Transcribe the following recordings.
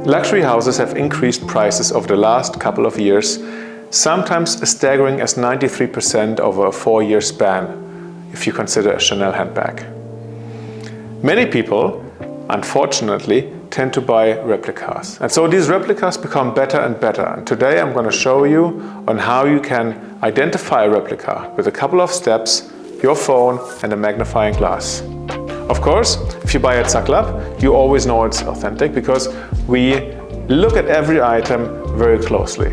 Luxury houses have increased prices over the last couple of years, sometimes as staggering as 93% over a 4-year span, if you consider a Chanel handbag. Many people, unfortunately, tend to buy replicas. And so these replicas become better and better. And today I'm going to show you on how you can identify a replica with a couple of steps, your phone and a magnifying glass. Of course, if you buy at SACLÄB, you always know it's authentic because we look at every item very closely.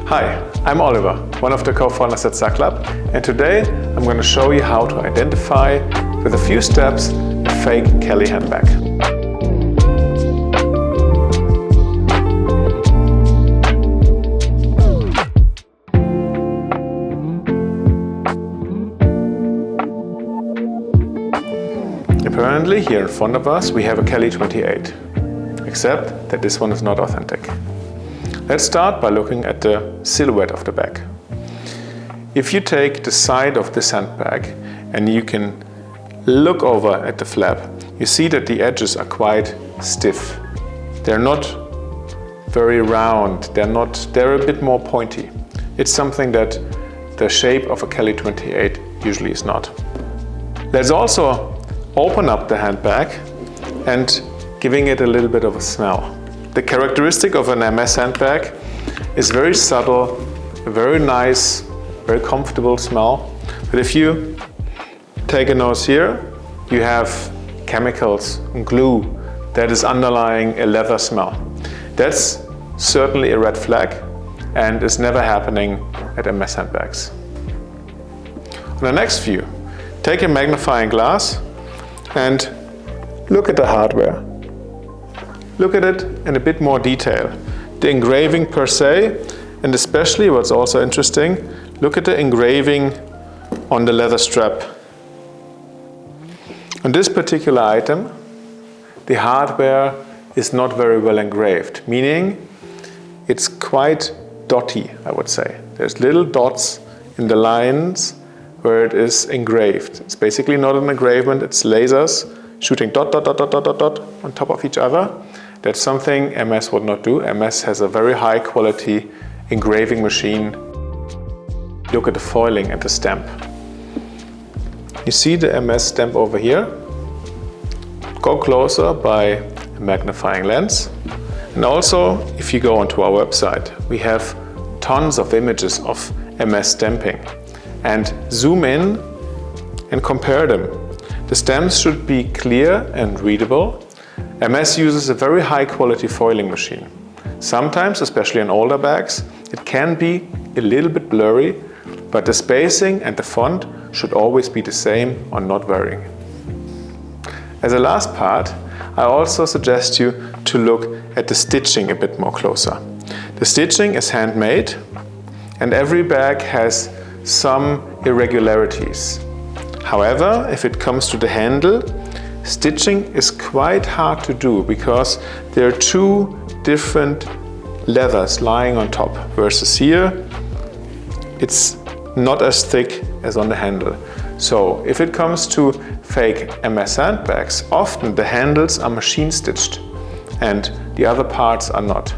Hi, I'm Oliver, one of the co-founders at SACLÄB, and today I'm going to show you how to identify, with a few steps, a fake Kelly handbag. Apparently, here in front of us we have a Kelly 28, except that this one is not authentic. Let's start by looking at the silhouette of the bag. If you take the side of this handbag and you can look over at the flap, you see that the edges are quite stiff. They're not very round, they're a bit more pointy. It's something that the shape of a Kelly 28 usually is not. Let's also open up the handbag and giving it a little bit of a smell. The characteristic of an Hermès handbag is very subtle, a very nice, very comfortable smell. But if you take a nose here, you have chemicals and glue that is underlying a leather smell. That's certainly a red flag and is never happening at Hermès handbags. On the next view, take a magnifying glass and look at the hardware. Look at it in a bit more detail. The engraving per se, and especially what's also interesting, look at the engraving on the leather strap. On this particular item, the hardware is not very well engraved, meaning it's quite dotty, I would say. There's little dots in the lines where it is engraved. It's basically not an engravement, it's lasers shooting dot, dot, dot, dot, dot, dot, dot on top of each other. That's something Hermès would not do. Hermès has a very high quality engraving machine. Look at the foiling and the stamp. You see the Hermès stamp over here? Go closer by a magnifying lens. And also, if you go onto our website, we have tons of images of Hermès stamping. And zoom in and compare them. The stamps should be clear and readable. Hermès uses a very high quality foiling machine. Sometimes, especially in older bags, it can be a little bit blurry, but the spacing and the font should always be the same or not varying. As a last part, I also suggest you to look at the stitching a bit more closer. The stitching is handmade and every bag has some irregularities. However, if it comes to the handle, stitching is quite hard to do because there are two different leathers lying on top, versus here it's not as thick as on the handle. So if it comes to fake Hermès handbags, often the handles are machine stitched and the other parts are not.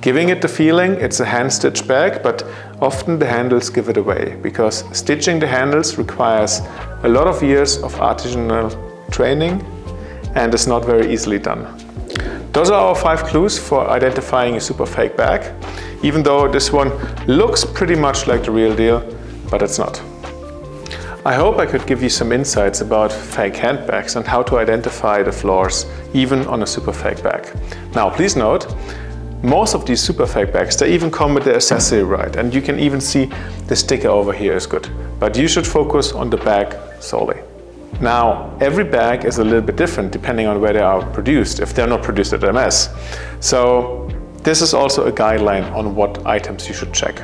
Giving it the feeling it's a hand-stitched bag, but often the handles give it away because stitching the handles requires a lot of years of artisanal training and is not very easily done. Those are our 5 clues for identifying a super fake bag, even though this one looks pretty much like the real deal, but it's not. I hope I could give you some insights about fake handbags and how to identify the flaws even on a super fake bag. Now please note, most of these super fake bags, they even come with the accessory right, and you can even see the sticker over here is good. But you should focus on the bag solely. Now, every bag is a little bit different depending on where they are produced, if they're not produced at Hermès. So this is also a guideline on what items you should check.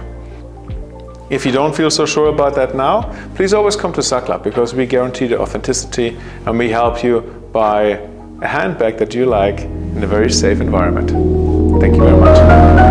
If you don't feel so sure about that now, please always come to SACLÄB because we guarantee the authenticity and we help you buy a handbag that you like in a very safe environment. Thank you very much.